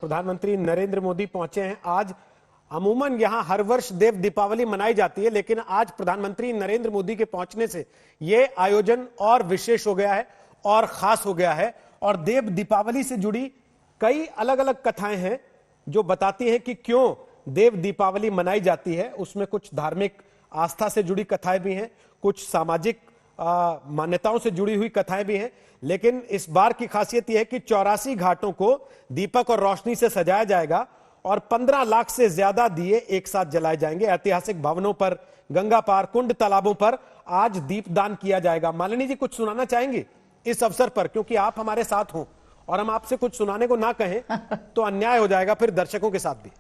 प्रधानमंत्री नरेंद्र मोदी पहुंचे हैं आज। अमूमन यहां हर वर्ष देव दीपावली मनाई जाती है, लेकिन आज प्रधानमंत्री नरेंद्र मोदी के पहुंचने से यह आयोजन और विशेष हो गया है और खास हो गया है। और देव दीपावली से जुड़ी कई अलग अलग कथाएं हैं जो बताती हैं कि क्यों देव दीपावली मनाई जाती है। उसमें कुछ धार्मिक आस्था से जुड़ी कथाएं भी हैं, कुछ सामाजिक मान्यताओं से जुड़ी हुई कथाएं भी हैं। लेकिन इस बार की खासियत यह है कि 84 घाटों को दीपक और रोशनी से सजाया जाएगा और 15 लाख से ज्यादा दिए एक साथ जलाए जाएंगे। ऐतिहासिक भवनों पर, गंगा पार, कुंड तालाबों पर आज दीपदान किया जाएगा। मालिनी जी कुछ सुनाना चाहेंगी इस अवसर पर, क्योंकि आप हमारे साथ हों और हम आपसे कुछ सुनाने को ना कहें तो अन्याय हो जाएगा फिर दर्शकों के साथ भी।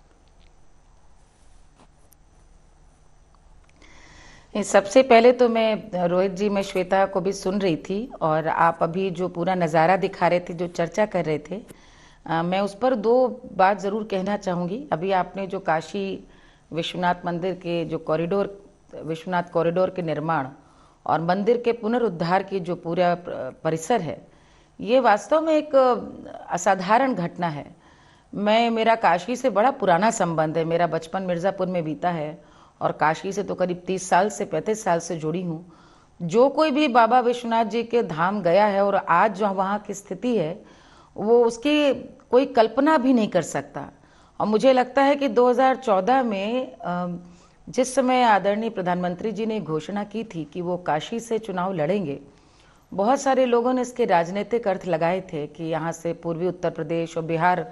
सबसे पहले तो मैं रोहित जी, मैं श्वेता को भी सुन रही थी और आप अभी जो पूरा नज़ारा दिखा रहे थे, जो चर्चा कर रहे थे, मैं उस पर दो बात ज़रूर कहना चाहूँगी। अभी आपने जो काशी विश्वनाथ मंदिर के जो कॉरिडोर, विश्वनाथ कॉरिडोर के निर्माण और मंदिर के पुनरुद्धार की जो पूरा परिसर है, ये वास्तव में एक असाधारण घटना है। मेरा काशी से बड़ा पुराना संबंध है। मेरा बचपन मिर्ज़ापुर में बीता है और काशी से तो करीब 30 साल से 35 साल से जुड़ी हूँ। जो कोई भी बाबा विश्वनाथ जी के धाम गया है और आज जो वहाँ की स्थिति है, वो उसकी कोई कल्पना भी नहीं कर सकता। और मुझे लगता है कि 2014 में जिस समय आदरणीय प्रधानमंत्री जी ने घोषणा की थी कि वो काशी से चुनाव लड़ेंगे, बहुत सारे लोगों ने इसके राजनीतिक अर्थ लगाए थे कि यहाँ से पूर्वी उत्तर प्रदेश और बिहार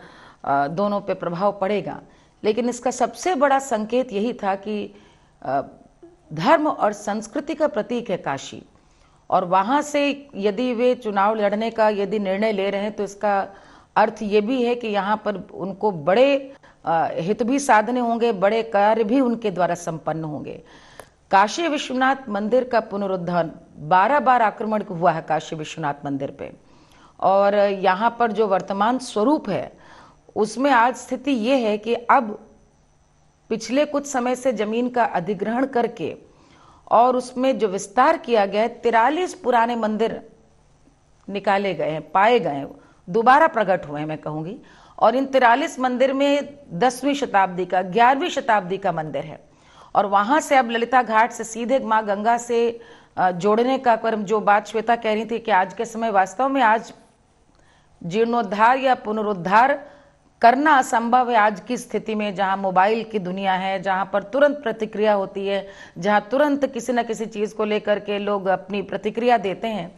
दोनों पे प्रभाव पड़ेगा। लेकिन इसका सबसे बड़ा संकेत यही था कि धर्म और संस्कृति का प्रतीक है काशी, और वहाँ से यदि वे चुनाव लड़ने का यदि निर्णय ले रहे हैं तो इसका अर्थ ये भी है कि यहाँ पर उनको बड़े हित भी साधने होंगे, बड़े कार्य भी उनके द्वारा संपन्न होंगे। काशी विश्वनाथ मंदिर का पुनरुद्धार 12 बार आक्रमण हुआ है काशी विश्वनाथ मंदिर पे, और यहाँ पर जो वर्तमान स्वरूप है उसमें आज स्थिति ये है कि अब पिछले कुछ समय से जमीन का अधिग्रहण करके और उसमें जो विस्तार किया गया है, 43 पुराने मंदिर निकाले गए हैं, पाए गए हैं, दोबारा प्रकट हुए हैं मैं कहूँगी। और इन 43 मंदिर में 10वीं शताब्दी का, 11वीं शताब्दी का मंदिर है। और वहाँ से अब ललिता घाट से सीधे माँ गंगा से जोड़ने का क्रम, जो बात श्वेता कह रही थी कि आज के समय वास्तव में आज जीर्णोद्धार या पुनरुद्धार करना असंभव है। आज की स्थिति में जहां मोबाइल की दुनिया है, जहां पर तुरंत प्रतिक्रिया होती है, जहां तुरंत किसी न किसी चीज़ को लेकर के लोग अपनी प्रतिक्रिया देते हैं,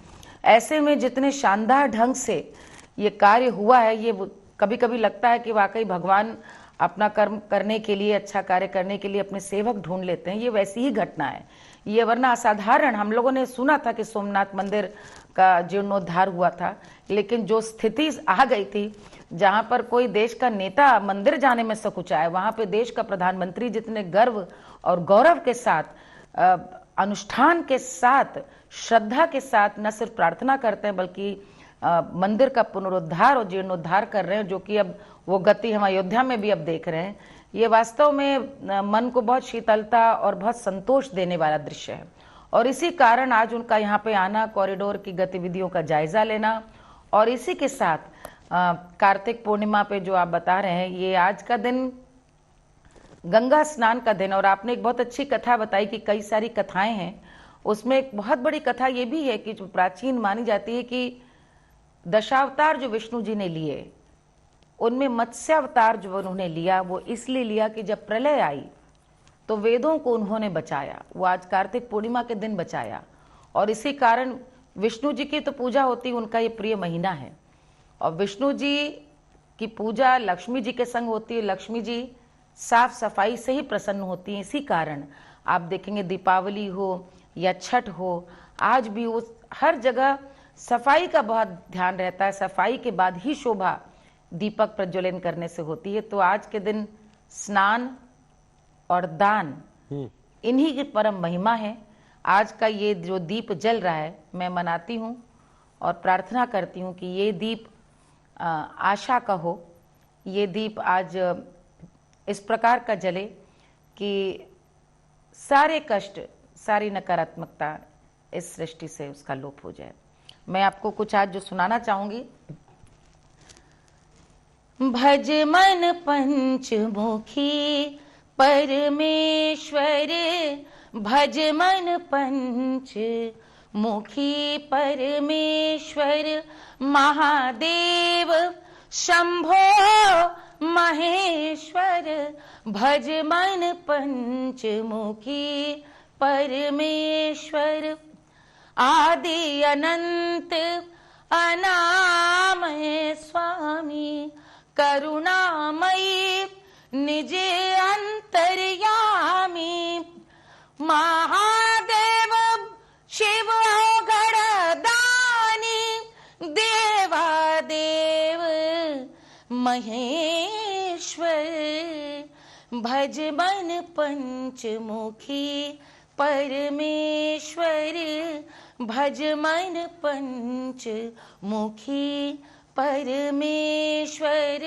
ऐसे में जितने शानदार ढंग से ये कार्य हुआ है, ये कभी कभी लगता है कि वाकई भगवान अपना कर्म करने के लिए, अच्छा कार्य करने के लिए अपने सेवक ढूंढ लेते हैं। ये वैसी ही घटना है ये, वरना असाधारण। हम लोगों ने सुना था कि सोमनाथ मंदिर का जीर्णोद्धार हुआ था, लेकिन जो स्थिति आ गई थी जहां पर कोई देश का नेता मंदिर जाने में सकुचाए, वहां पे देश का प्रधानमंत्री जितने गर्व और गौरव के साथ, अनुष्ठान के साथ, श्रद्धा के साथ न सिर्फ प्रार्थना करते हैं बल्कि मंदिर का पुनरुद्धार और जीर्णोद्धार कर रहे हैं, जो कि अब वो गति हम अयोध्या में भी अब देख रहे हैं। ये वास्तव में मन को बहुत शीतलता और बहुत संतोष देने वाला दृश्य है। और इसी कारण आज उनका यहाँ पे आना, कॉरिडोर की गतिविधियों का जायजा लेना, और इसी के साथ कार्तिक पूर्णिमा पे जो आप बता रहे हैं, ये आज का दिन गंगा स्नान का दिन। और आपने एक बहुत अच्छी कथा बताई कि कई सारी कथाएं हैं, उसमें एक बहुत बड़ी कथा ये भी है कि जो प्राचीन मानी जाती है कि दशावतार जो विष्णु जी ने लिए, उनमें मत्स्यावतार जो उन्होंने लिया, वो इसलिए लिया कि जब प्रलय आई तो वेदों को उन्होंने बचाया। वो आज कार्तिक पूर्णिमा के दिन बचाया, और इसी कारण विष्णु जी की तो पूजा होती, उनका ये प्रिय महीना है। और विष्णु जी की पूजा लक्ष्मी जी के संग होती है। लक्ष्मी जी साफ सफाई से ही प्रसन्न होती हैं। इसी कारण आप देखेंगे दीपावली हो या छठ हो, आज भी उस हर जगह सफाई का बहुत ध्यान रहता है। सफाई के बाद ही शोभा दीपक प्रज्वलन करने से होती है। तो आज के दिन स्नान और दान, इन्हीं की परम महिमा है। आज का ये जो दीप जल रहा है, मैं मनाती हूँ और प्रार्थना करती हूँ कि ये दीप आशा का हो। ये दीप आज इस प्रकार का जले कि सारे कष्ट, सारी नकारात्मकता इस सृष्टि से उसका लोप हो जाए। मैं आपको कुछ आज जो सुनाना चाहूँगी, भज मन पंचमुखी परमेश्वर, भज मन पंचमुखी परमेश्वर, महादेव शंभो महेश्वर, भज मन पंचमुखी परमेश्वर। आदि अनंत अनामय स्वामी, करुणामयी निज अंतर्यामी, महादेव शिव गणदानी, देवादेव महेश्वर, भज मन पंचमुखी परमेश्वर, भज मन पंचमुखी परमेश्वर।